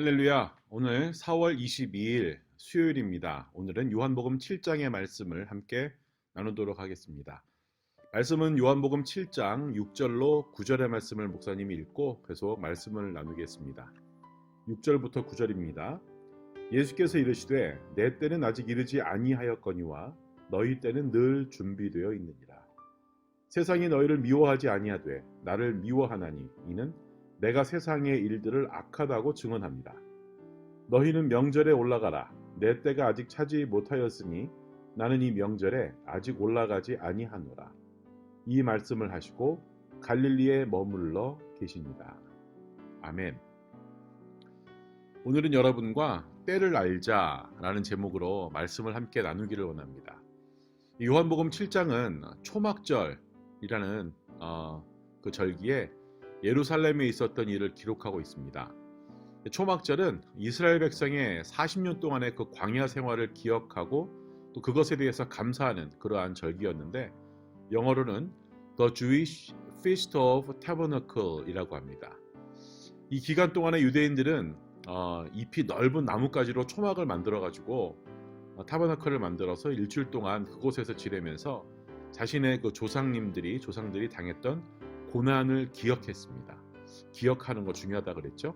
할렐루야. 오늘 4월 22일 수요일입니다. 오늘은 요한복음 7장의 말씀을 함께 나누도록 하겠습니다. 말씀은 요한복음 7장 6절로 9절의 말씀을 목사님이 읽고 계속 말씀을 나누겠습니다. 6절부터 9절입니다. 예수께서 이르시되 내 때는 아직 이르지 아니하였거니와 너희 때는 늘 준비되어 있느니라. 세상이 너희를 미워하지 아니하되 나를 미워하나니 이는 내가 세상의 일들을 악하다고 증언합니다. 너희는 명절에 올라가라. 내 때가 아직 차지 못하였으니 나는 이 명절에 아직 올라가지 아니하노라. 이 말씀을 하시고 갈릴리에 머물러 계십니다. 아멘. 오늘은 여러분과 때를 알자라는 제목으로 말씀을 함께 나누기를 원합니다. 요한복음 7장은 초막절이라는 그 절기에 예루살렘에 있었던 일을 기록하고 있습니다. 초막절은 이스라엘 백성의 40년 동안의 그 광야 생활을 기억하고 또 그것에 대해서 감사하는 그러한 절기였는데 영어로는 The Jewish Feast of Tabernacle이라고 합니다. 이 기간 동안에 유대인들은 잎이 넓은 나뭇가지로 초막을 만들어가지고 타버나클을 만들어서 일주일 동안 그곳에서 지내면서 자신의 그 조상들이 당했던 고난을 기억했습니다. 기억하는 거 중요하다 그랬죠.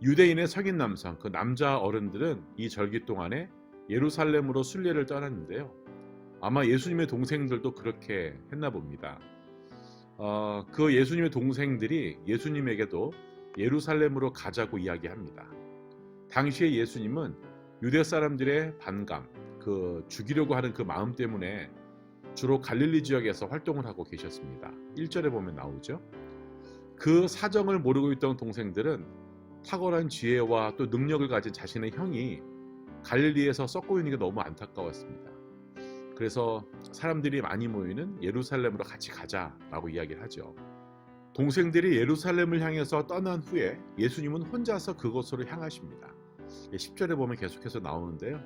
유대인의 성인 남성, 그 남자 어른들은 이 절기 동안에 예루살렘으로 순례를 떠났는데요. 아마 예수님의 동생들도 그렇게 했나 봅니다. 그 예수님의 동생들이 예수님에게도 예루살렘으로 가자고 이야기합니다. 당시에 예수님은 유대 사람들의 반감, 그 죽이려고 하는 그 마음 때문에 주로 갈릴리 지역에서 활동을 하고 계셨습니다. 1절에 보면 나오죠. 그 사정을 모르고 있던 동생들은 탁월한 지혜와 또 능력을 가진 자신의 형이 갈릴리에서 썩고 있는 게 너무 안타까웠습니다. 그래서 사람들이 많이 모이는 예루살렘으로 같이 가자라고 이야기를 하죠. 동생들이 예루살렘을 향해서 떠난 후에 예수님은 혼자서 그곳으로 향하십니다. 10절에 보면 계속해서 나오는데요.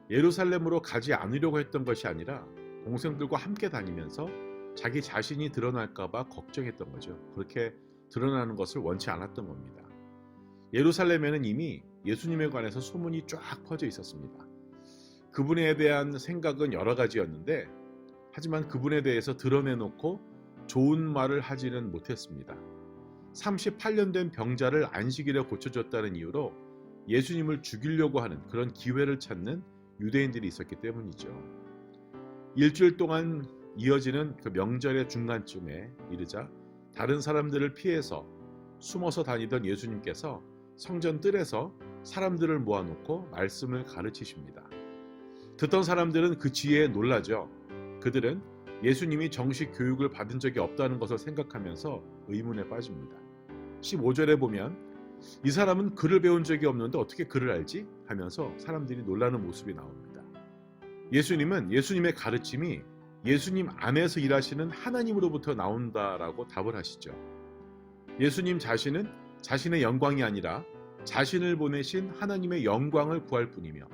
예루살렘으로 가지 않으려고 했던 것이 아니라 동생들과 함께 다니면서 자기 자신이 드러날까 봐 걱정했던 거죠. 그렇게 드러나는 것을 원치 않았던 겁니다. 예루살렘에는 이미 예수님에 관해서 소문이 쫙 퍼져 있었습니다. 그분에 대한 생각은 여러 가지였는데 하지만 그분에 대해서 드러내놓고 좋은 말을 하지는 못했습니다. 38년 된 병자를 안식일에 고쳐줬다는 이유로 예수님을 죽이려고 하는 그런 기회를 찾는 유대인들이 있었기 때문이죠. 일주일 동안 이어지는 그 명절의 중간쯤에 이르자 다른 사람들을 피해서 숨어서 다니던 예수님께서 성전 뜰에서 사람들을 모아놓고 말씀을 가르치십니다. 듣던 사람들은 그 지혜에 놀라죠. 그들은 예수님이 정식 교육을 받은 적이 없다는 것을 생각하면서 의문에 빠집니다. 15절에 보면 이 사람은 글을 배운 적이 없는데 어떻게 글을 알지? 하면서 사람들이 놀라는 모습이 나옵니다. 예수님은 예수님의 가르침이 예수님 안에서 일하시는 하나님으로부터 나온다라고 답을 하시죠. 예수님 자신은 자신의 영광이 아니라 자신을 보내신 하나님의 영광을 구할 뿐이며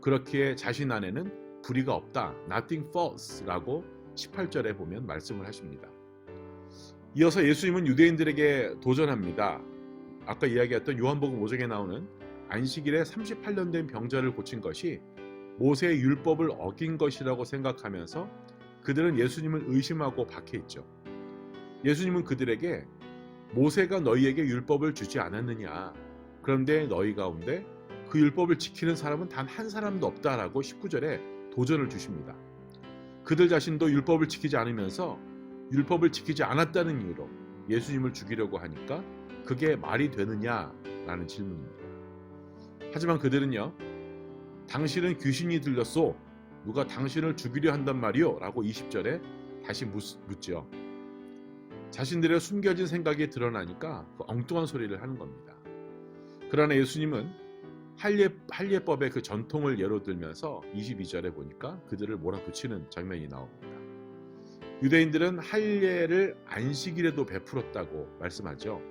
그렇기에 자신 안에는 불의가 없다, nothing false라고 18절에 보면 말씀을 하십니다. 이어서 예수님은 유대인들에게 도전합니다. 아까 이야기했던 요한복음 5장에 나오는 안식일에 38년 된 병자를 고친 것이 모세의 율법을 어긴 것이라고 생각하면서 그들은 예수님을 의심하고 박해했죠. 예수님은 그들에게 모세가 너희에게 율법을 주지 않았느냐? 그런데 너희 가운데 그 율법을 지키는 사람은 단 한 사람도 없다라고 19절에 도전을 주십니다. 그들 자신도 율법을 지키지 않으면서 율법을 지키지 않았다는 이유로 예수님을 죽이려고 하니까 그게 말이 되느냐라는 질문입니다. 하지만 그들은요. 당신은 귀신이 들렸소. 누가 당신을 죽이려 한단 말이오? 라고 20절에 다시 묻죠. 자신들의 숨겨진 생각이 드러나니까 그 엉뚱한 소리를 하는 겁니다. 그러나 예수님은 할례법의 그 전통을 예로 들면서 22절에 보니까 그들을 몰아붙이는 장면이 나옵니다. 유대인들은 할례를 안식일에도 베풀었다고 말씀하죠.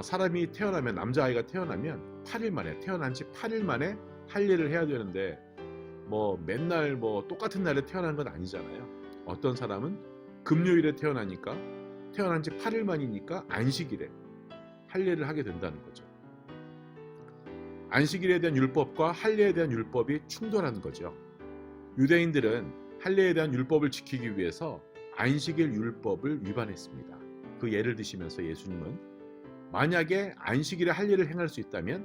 사람이 태어나면 남자아이가 태어나면 8일 만에 태어난 지 8일 만에 할례를 해야 되는데 맨날 똑같은 날에 태어난 건 아니잖아요. 어떤 사람은 금요일에 태어나니까 태어난 지 8일 만이니까 안식일에 할례를 하게 된다는 거죠. 안식일에 대한 율법과 할례에 대한 율법이 충돌하는 거죠. 유대인들은 할례에 대한 율법을 지키기 위해서 안식일 율법을 위반했습니다. 그 예를 드시면서 예수님은 만약에 안식일에 할례를 행할 수 있다면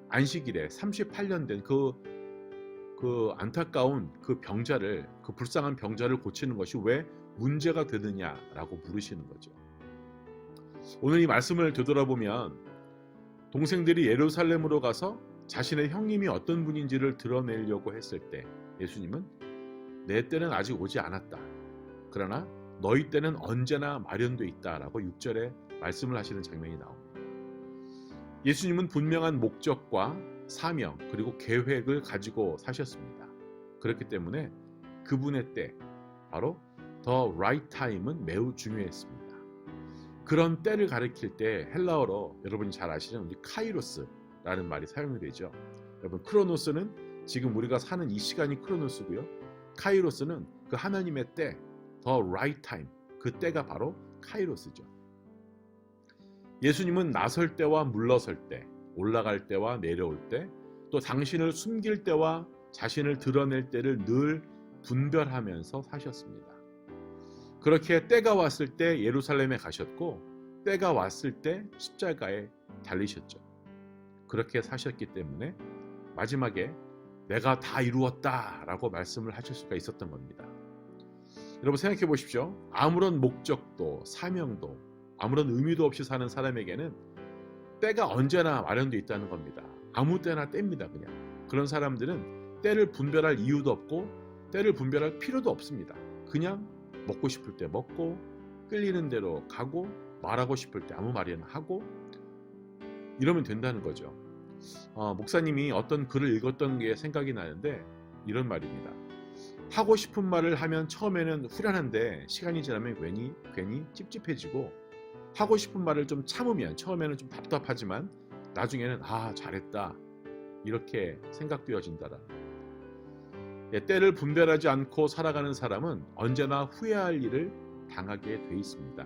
안식일에 38년 된 그 안타까운 그 병자를, 그 불쌍한 병자를 고치는 것이 왜 문제가 되느냐라고 물으시는 거죠. 오늘 이 말씀을 되돌아보면 동생들이 예루살렘으로 가서 자신의 형님이 어떤 분인지를 드러내려고 했을 때 예수님은 내 때는 아직 오지 않았다. 그러나 너희 때는 언제나 마련돼 있다라고 6절에 말씀을 하시는 장면이 나옵니다. 예수님은 분명한 목적과 사명 그리고 계획을 가지고 사셨습니다. 그렇기 때문에 그분의 때, 바로 the right time은 매우 중요했습니다. 그런 때를 가리킬 때 헬라어로 여러분이 잘 아시는 우리 카이로스라는 말이 사용이 되죠. 여러분, 크로노스는 지금 우리가 사는 이 시간이 크로노스고요. 카이로스는 그 하나님의 때, the right time, 그 때가 바로 카이로스죠. 예수님은 나설 때와 물러설 때, 올라갈 때와 내려올 때, 또 당신을 숨길 때와 자신을 드러낼 때를 늘 분별하면서 사셨습니다. 그렇게 때가 왔을 때 예루살렘에 가셨고 때가 왔을 때 십자가에 달리셨죠. 그렇게 사셨기 때문에 마지막에 내가 다 이루었다라고 말씀을 하실 수가 있었던 겁니다. 여러분 생각해 보십시오. 아무런 목적도 사명도 아무런 의미도 없이 사는 사람에게는 때가 언제나 마련되어 있다는 겁니다. 아무 때나 때입니다. 그냥 그런 사람들은 때를 분별할 이유도 없고 때를 분별할 필요도 없습니다. 그냥 먹고 싶을 때 먹고 끌리는 대로 가고 말하고 싶을 때 아무 말이나 하고 이러면 된다는 거죠. 목사님이 어떤 글을 읽었던 게 생각이 나는데 이런 말입니다. 하고 싶은 말을 하면 처음에는 후련한데 시간이 지나면 괜히 찝찝해지고 하고 싶은 말을 좀 참으면 처음에는 좀 답답하지만 나중에는 잘했다 이렇게 생각되어진다라. 때를 분별하지 않고 살아가는 사람은 언제나 후회할 일을 당하게 돼 있습니다.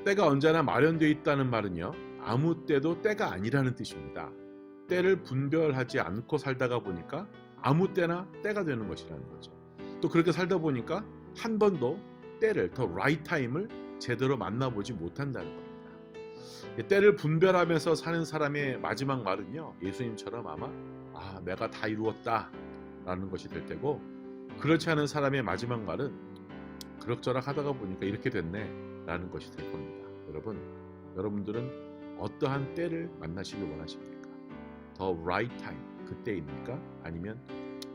때가 언제나 마련되어 있다는 말은요, 아무 때도 때가 아니라는 뜻입니다. 때를 분별하지 않고 살다가 보니까 아무 때나 때가 되는 것이라는 거죠. 또 그렇게 살다 보니까 한 번도 때를, the right time을 제대로 만나보지 못한다는 겁니다. 때를 분별하면서 사는 사람의 마지막 말은요, 예수님처럼 아마 내가 다 이루었다 라는 것이 될 테고, 그렇지 않은 사람의 마지막 말은 그럭저럭 하다가 보니까 이렇게 됐네 라는 것이 될 겁니다. 여러분들은 어떠한 때를 만나시길 원하십니까? The right time, 그때입니까? 아니면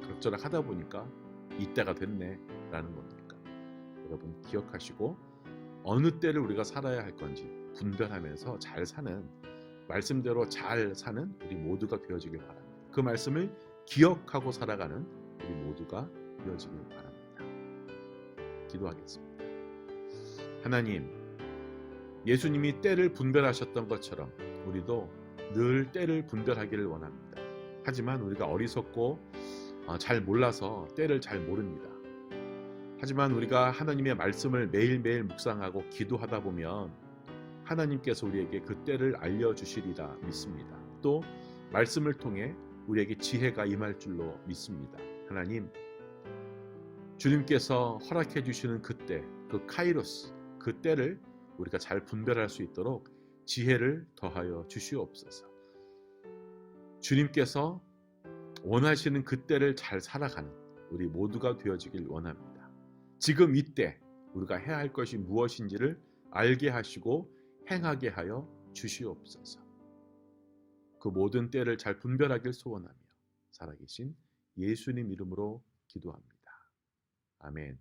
그럭저럭 하다 보니까 이때가 됐네 라는 겁니까? 여러분 기억하시고 어느 때를 우리가 살아야 할 건지 분별하면서 잘 사는, 말씀대로 잘 사는 우리 모두가 되어지길 바랍니다. 그 말씀을 기억하고 살아가는 우리 모두가 되어지길 바랍니다. 기도하겠습니다. 하나님, 예수님이 때를 분별하셨던 것처럼 우리도 늘 때를 분별하기를 원합니다. 하지만 우리가 어리석고 잘 몰라서 때를 잘 모릅니다. 하지만 우리가 하나님의 말씀을 매일매일 묵상하고 기도하다 보면 하나님께서 우리에게 그 때를 알려주시리라 믿습니다. 또 말씀을 통해 우리에게 지혜가 임할 줄로 믿습니다. 하나님, 주님께서 허락해 주시는 그때, 그 카이로스, 그 때를 우리가 잘 분별할 수 있도록 지혜를 더하여 주시옵소서. 주님께서 원하시는 그 때를 잘 살아가는 우리 모두가 되어지길 원합니다. 지금 이때 우리가 해야 할 것이 무엇인지를 알게 하시고 행하게 하여 주시옵소서. 그 모든 때를 잘 분별하길 소원하며 살아계신 예수님 이름으로 기도합니다. 아멘.